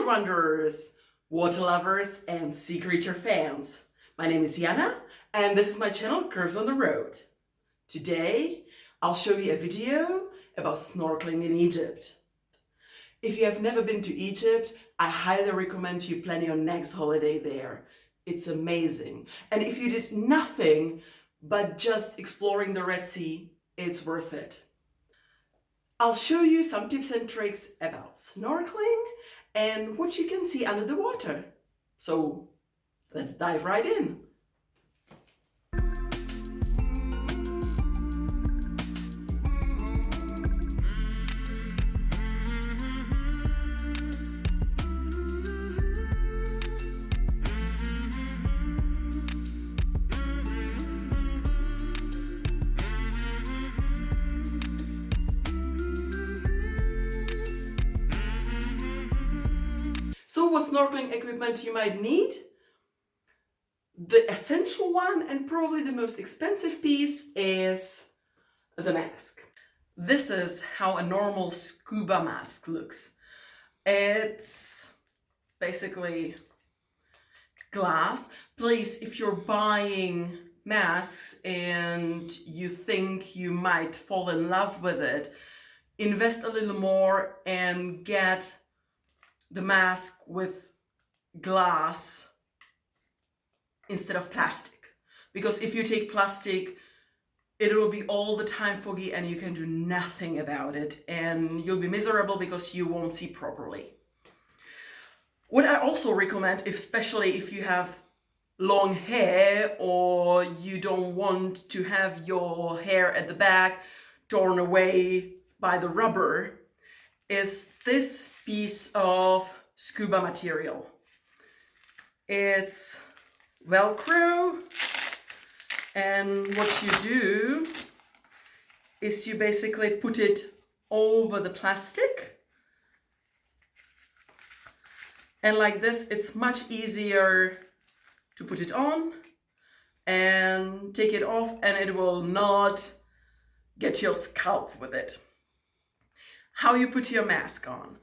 world wanderers, water lovers, and sea creature fans. My name is Jana, and this is my channel Curves on the Road. Today, I'll show you a video about snorkeling in Egypt. If you have never been to Egypt, I highly recommend you plan your next holiday there. It's amazing. And if you did nothing but just exploring the Red Sea, it's worth it. I'll show you some tips and tricks about snorkeling and what you can see under the water. So let's dive right in. So what snorkeling equipment you might need? The essential one and probably the most expensive piece is the mask. This is how a normal scuba mask looks. It's basically glass. Please, if you're buying masks and you think you might fall in love with it, invest a little more and get the mask with glass instead of plastic. Because if you take plastic, it will be all the time foggy and you can do nothing about it. And you'll be miserable because you won't see properly. What I also recommend, especially if you have long hair or you don't want to have your hair at the back torn away by the rubber, is this piece of scuba material. It's Velcro, and what you do is you basically put it over the plastic, and like this it's much easier to put it on and take it off, and it will not get your scalp with it. How you put your mask on.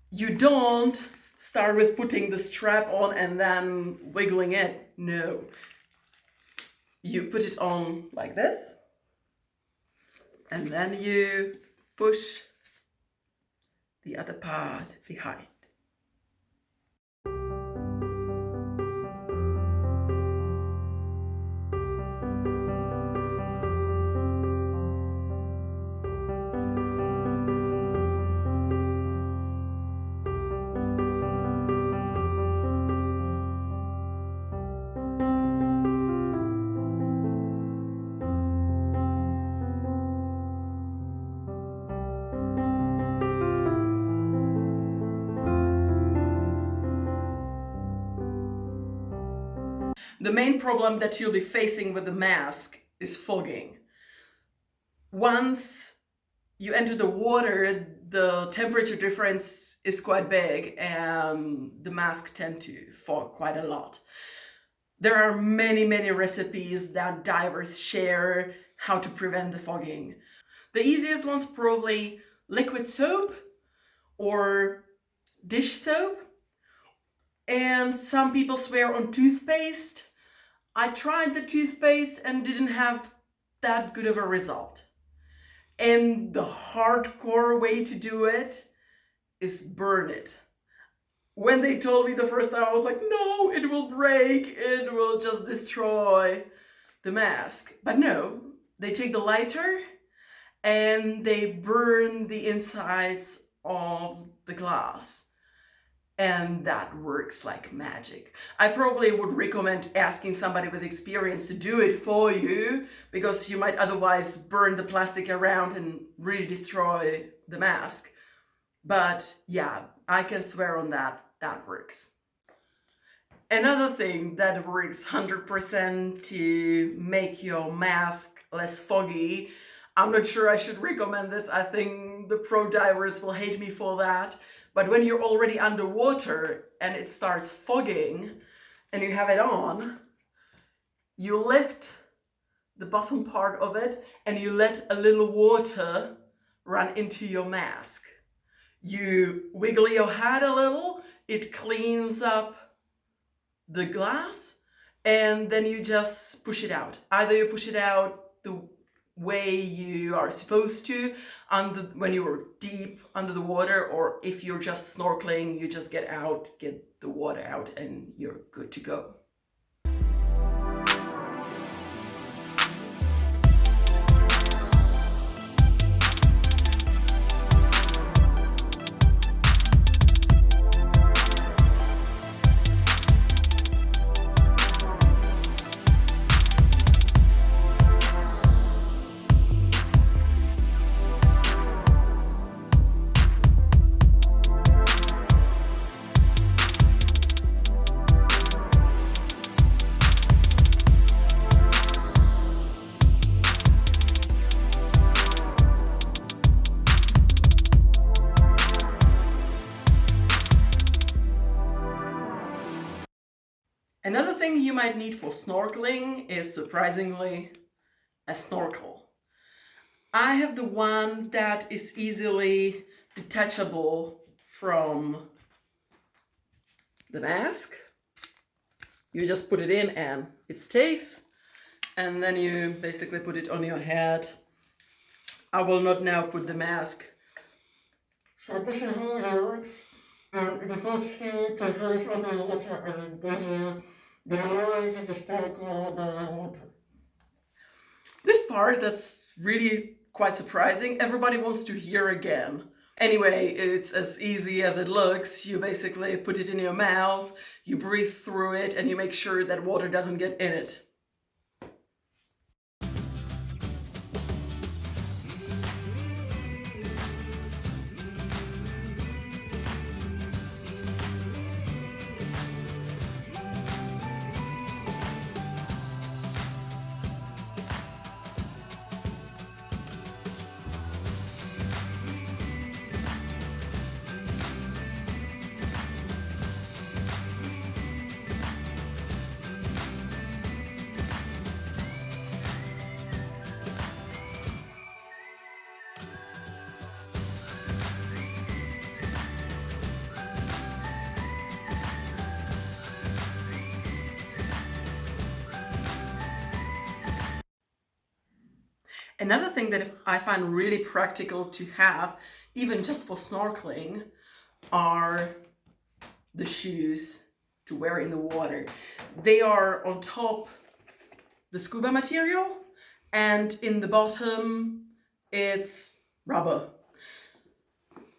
You don't start with putting the strap on and then wiggling it. No. You put it on like this, and then you push the other part behind. The main problem that you'll be facing with the mask is fogging. Once you enter the water, the temperature difference is quite big and the mask tends to fog quite a lot. There are many recipes that divers share how to prevent the fogging. The easiest one's probably liquid soap or dish soap. And some people swear on toothpaste. I tried the toothpaste and didn't have that good of a result. And the hardcore way to do it is burn it. When they told me the first time, I was like, no, it will break, it will just destroy the mask. But no, they take the lighter and they burn the insides of the glass. And that works like magic. I probably would recommend asking somebody with experience to do it for you, because you might otherwise burn the plastic around and really destroy the mask. But yeah, I can swear on that, that works. Another thing that works 100% to make your mask less foggy, I'm not sure I should recommend this. I think the pro divers will hate me for that. But when you're already underwater and it starts fogging and you have it on, you lift the bottom part of it and you let a little water run into your mask. You wiggle your head a little it cleans up the glass, and then you just push it out. Either you push it out the way you are supposed to when you were deep under the water, or if you're just snorkeling, you just get the water out, and you're good to go. Another thing you might need for snorkeling is, surprisingly, a snorkel. I have the one that is easily detachable from the mask. You just put it in and it stays, and then you basically put it on your head. I will not now put the mask. This part, that's really quite surprising. Everybody wants to hear again. Anyway, it's as easy as it looks. You basically put it in your mouth, you breathe through it, and you make sure that water doesn't get in it. Another thing that I find really practical to have, even just for snorkeling, are the shoes to wear in the water. They are on top the scuba material, and in the bottom it's rubber.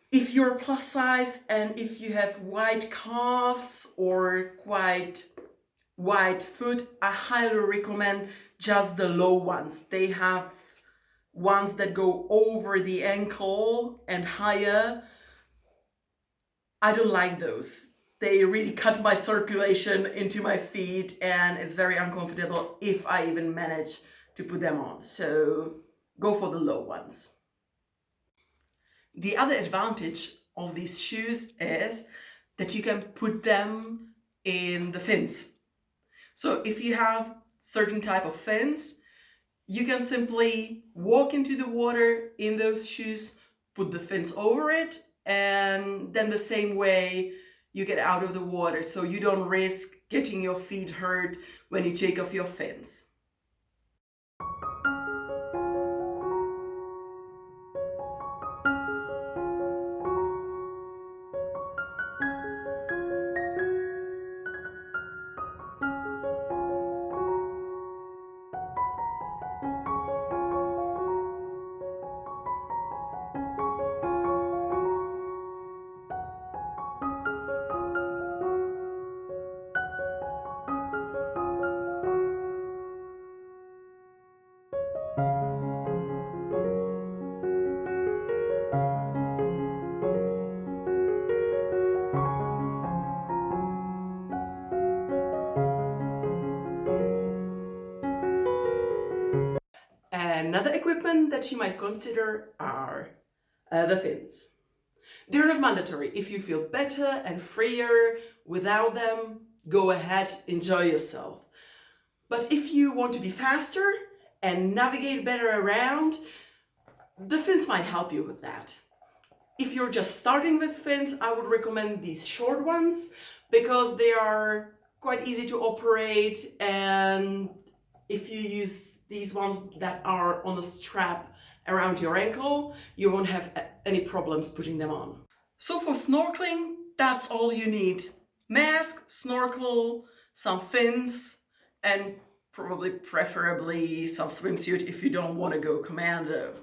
If you're plus size and if you have wide calves or quite wide foot, I highly recommend just the low ones. They have ones that go over the ankle and higher. I don't like those. They really cut my circulation into my feet, and it's very uncomfortable if I even manage to put them on. So go for the low ones. The other advantage of these shoes is that you can put them in the fins. So if you have certain type of fins, you can simply walk into the water in those shoes, put the fins over it, and then the same way you get out of the water, so you don't risk getting your feet hurt when you take off your fins. Another equipment that you might consider are the fins. They're not mandatory. If you feel better and freer without them, go ahead, enjoy yourself. But if you want to be faster and navigate better around, the fins might help you with that. If you're just starting with fins, I would recommend these short ones because they are quite easy to operate, and if you use these ones that are on a strap around your ankle, you won't have any problems putting them on. So for snorkeling, that's all you need. Mask, snorkel, some fins, and preferably some swimsuit if you don't want to go commando.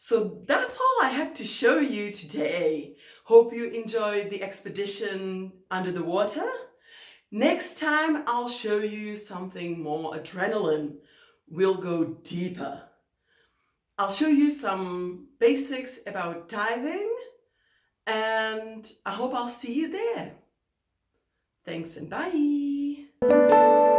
So that's all I had to show you today. Hope you enjoyed the expedition under the water. Next time I'll show you something more adrenaline. We'll go deeper. I'll show you some basics about diving, and I hope I'll see you there. Thanks and bye.